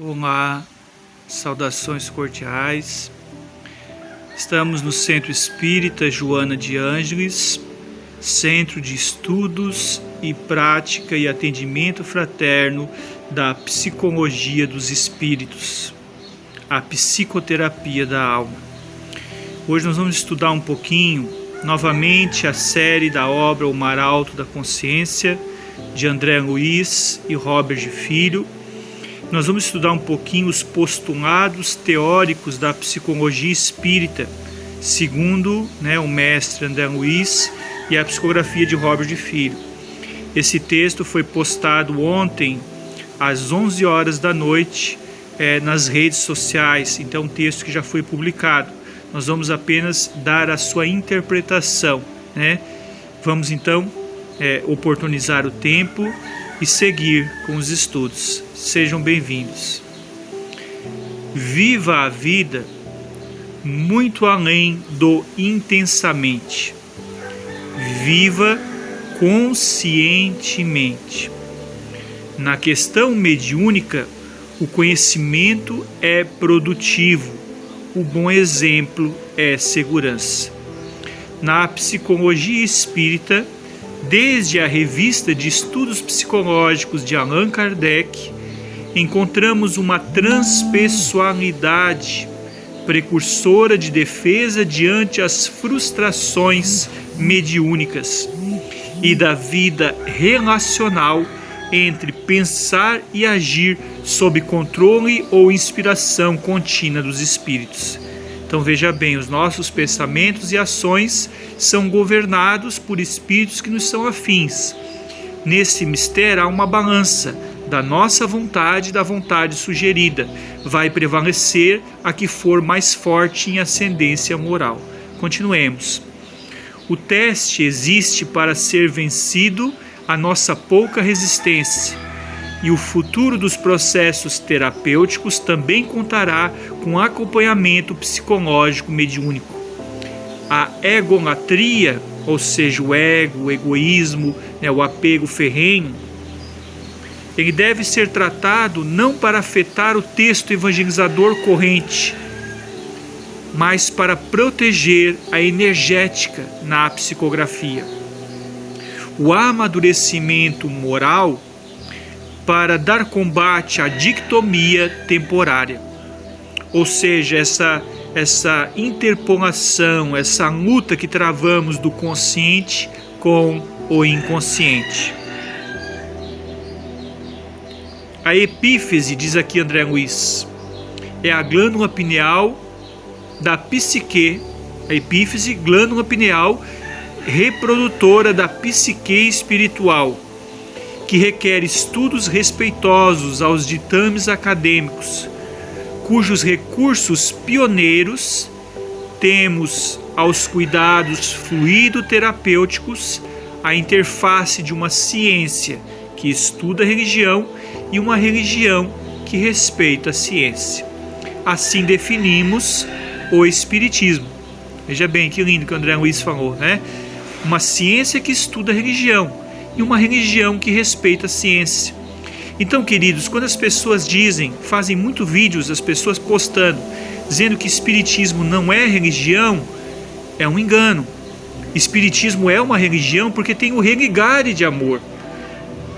Olá, saudações cordiais. Estamos no Centro Espírita Joana de Ângeles, Centro de Estudos e Prática e Atendimento Fraterno da Psicologia dos Espíritos, a Psicoterapia da Alma. Hoje nós vamos estudar um pouquinho, novamente, a série da obra O Mar Alto da Consciência, de André Luiz e Robert Filho. Nós vamos estudar um pouquinho os postulados teóricos da psicologia espírita, segundo o mestre André Luiz e a psicografia de Robert Filho. Esse texto foi postado ontem, às 11 horas da noite, nas redes sociais, então um texto que já foi publicado. Nós vamos apenas dar a sua interpretação, Vamos então oportunizar o tempo e seguir com os estudos. Sejam bem-vindos. Viva a vida muito além do intensamente. Viva conscientemente. Na questão mediúnica, o conhecimento é produtivo, o bom exemplo é segurança. Na psicologia espírita, desde a Revista de Estudos Psicológicos de Allan Kardec, encontramos uma transpessoalidade precursora de defesa diante as frustrações mediúnicas e da vida relacional entre pensar e agir sob controle ou inspiração contínua dos espíritos. Então veja bem, os nossos pensamentos e ações são governados por espíritos que nos são afins. Nesse mistério há uma balança da nossa vontade e da vontade sugerida. Vai prevalecer a que for mais forte em ascendência moral. Continuemos. O teste existe para ser vencido a nossa pouca resistência. E o futuro dos processos terapêuticos também contará com acompanhamento psicológico mediúnico. A egolatria, ou seja, o ego, o egoísmo, o apego ferrenho, ele deve ser tratado não para afetar o texto evangelizador corrente, mas para proteger a energética na psicografia. O amadurecimento moral para dar combate à dictomia temporária, ou seja, essa interpolação, essa luta que travamos do consciente com o inconsciente. A epífise, diz aqui André Luiz, é a glândula pineal da psique, a epífise, glândula pineal reprodutora da psique espiritual, que requer estudos respeitosos aos ditames acadêmicos, cujos recursos pioneiros temos aos cuidados fluido-terapêuticos, a interface de uma ciência que estuda a religião e uma religião que respeita a ciência. Assim definimos o Espiritismo. Veja bem que lindo que o André Luiz falou, Uma ciência que estuda a religião e uma religião que respeita a ciência. Então, queridos, quando as pessoas fazem muitos vídeos, as pessoas postando, dizendo que Espiritismo não é religião, é um engano. Espiritismo é uma religião porque tem o religare de amor.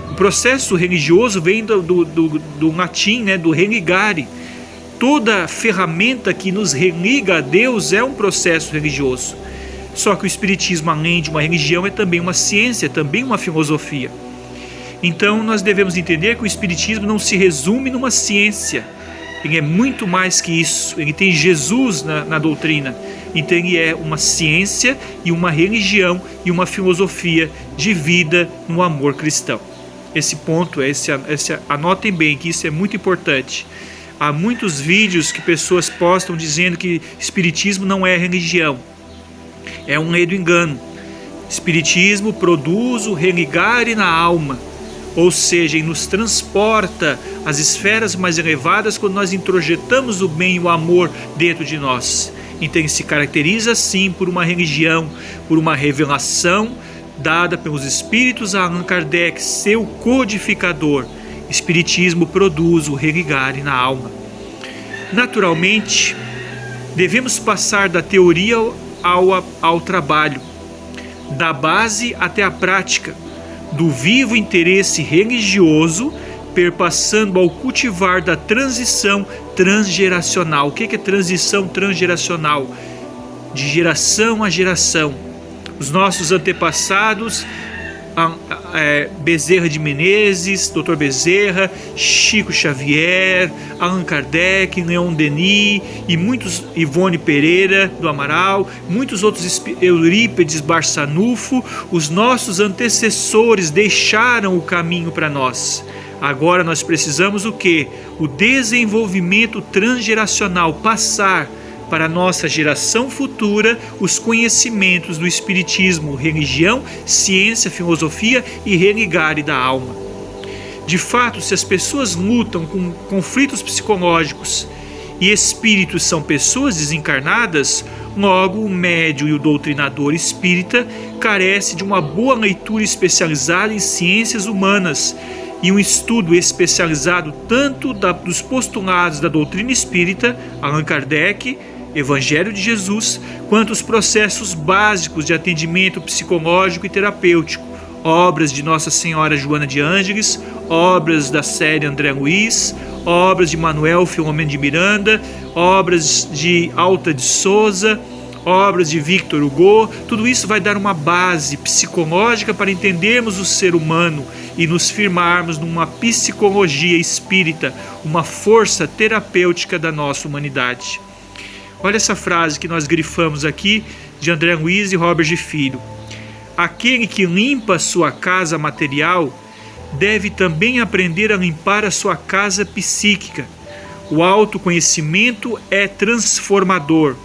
O processo religioso vem do latim, do religare. Toda ferramenta que nos religa a Deus é um processo religioso. Só que o Espiritismo, além de uma religião, é também uma ciência, também uma filosofia. Então nós devemos entender que o Espiritismo não se resume numa ciência. Ele é muito mais que isso. Ele tem Jesus na doutrina. Então ele é uma ciência e uma religião e uma filosofia de vida no amor cristão. Esse ponto, anotem bem que isso é muito importante. Há muitos vídeos que pessoas postam dizendo que Espiritismo não é religião. É um ledo engano. Espiritismo produz o religare na alma, ou seja, ele nos transporta às esferas mais elevadas quando nós introjetamos o bem e o amor dentro de nós. Então ele se caracteriza sim por uma religião, por uma revelação dada pelos espíritos a Allan Kardec, seu codificador. Espiritismo produz o religare na alma. Naturalmente, devemos passar da teoria ao trabalho, da base até a prática, do vivo interesse religioso, perpassando ao cultivar da transição transgeracional. O que é transição transgeracional? De geração a geração. Os nossos antepassados, Bezerra de Menezes, Dr. Bezerra, Chico Xavier, Allan Kardec, Leon Denis e muitos, Ivone Pereira do Amaral, muitos outros, Eurípides Barçanufo, os nossos antecessores deixaram o caminho para nós. Agora nós precisamos o quê? O desenvolvimento transgeracional, passar para a nossa geração futura os conhecimentos do Espiritismo, religião, ciência, filosofia e religare da alma. De fato, se as pessoas lutam com conflitos psicológicos e espíritos são pessoas desencarnadas, logo o médium e o doutrinador espírita carece de uma boa leitura especializada em ciências humanas e um estudo especializado tanto dos postulados da doutrina espírita, Allan Kardec, Evangelho de Jesus, quanto os processos básicos de atendimento psicológico e terapêutico, obras de Nossa Senhora Joana de Ângeles, obras da série André Luiz, obras de Manuel Filomeno de Miranda, obras de Alta de Souza, obras de Victor Hugo. Tudo isso vai dar uma base psicológica para entendermos o ser humano e nos firmarmos numa psicologia espírita, uma força terapêutica da nossa humanidade. Olha essa frase que nós grifamos aqui de André Luiz e Robert de Filho. Aquele que limpa a sua casa material deve também aprender a limpar a sua casa psíquica. O autoconhecimento é transformador.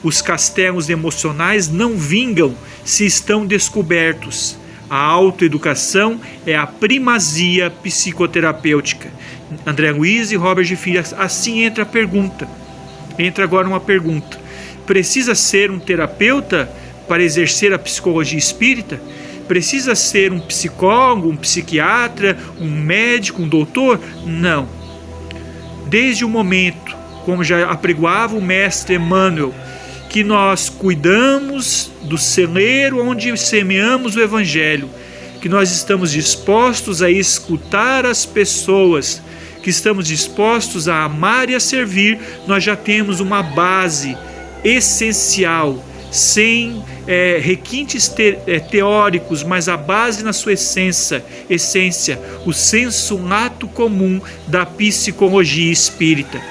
Os castelos emocionais não vingam se estão descobertos. A autoeducação é a primazia psicoterapêutica. André Luiz e Robert de Filho. Assim entra a pergunta. Entra agora uma pergunta. Precisa ser um terapeuta para exercer a psicologia espírita? Precisa ser um psicólogo, um psiquiatra, um médico, um doutor? Não. Desde o momento, como já apregoava o mestre Emmanuel, que nós cuidamos do celeiro onde semeamos o Evangelho, que nós estamos dispostos a escutar as pessoas, que estamos dispostos a amar e a servir, nós já temos uma base essencial, sem requintes teóricos, mas a base na sua essência, o senso lato comum da psicologia espírita.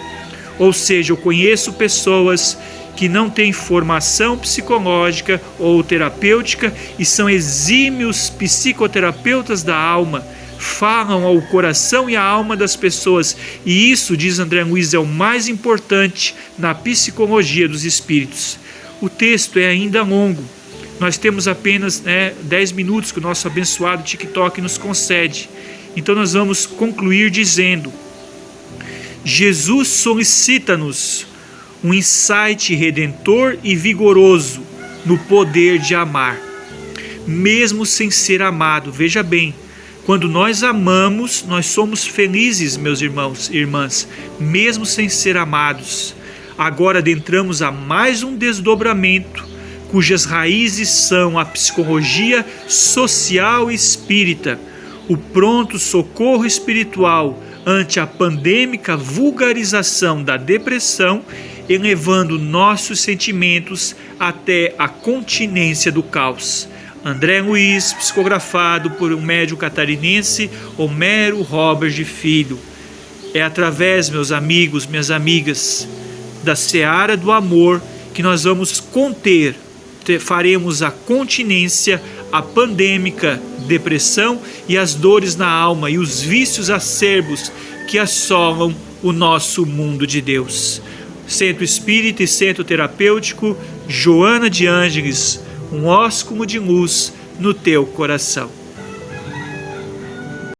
Ou seja, eu conheço pessoas que não têm formação psicológica ou terapêutica e são exímios psicoterapeutas da alma, falam ao coração e à alma das pessoas, e isso, diz André Luiz, é o mais importante na psicologia dos espíritos. O texto é ainda longo, nós temos apenas 10 minutos que o nosso abençoado TikTok nos concede, então nós vamos concluir dizendo: Jesus solicita-nos um insight redentor e vigoroso no poder de amar, mesmo sem ser amado. Veja bem, quando nós amamos, nós somos felizes, meus irmãos e irmãs, mesmo sem ser amados. Agora adentramos a mais um desdobramento, cujas raízes são a psicologia social espírita, o pronto socorro espiritual ante a pandêmica vulgarização da depressão, elevando nossos sentimentos até a continência do caos. André Luiz, psicografado por um médium catarinense, Homero Robert de Filho. É através, meus amigos, minhas amigas, da seara do amor que nós vamos faremos a continência, a pandêmica depressão e as dores na alma e os vícios acerbos que assolam o nosso mundo de Deus. Centro Espírita e Centro Terapêutico Joana de Ângeles, um ósculo de luz no teu coração.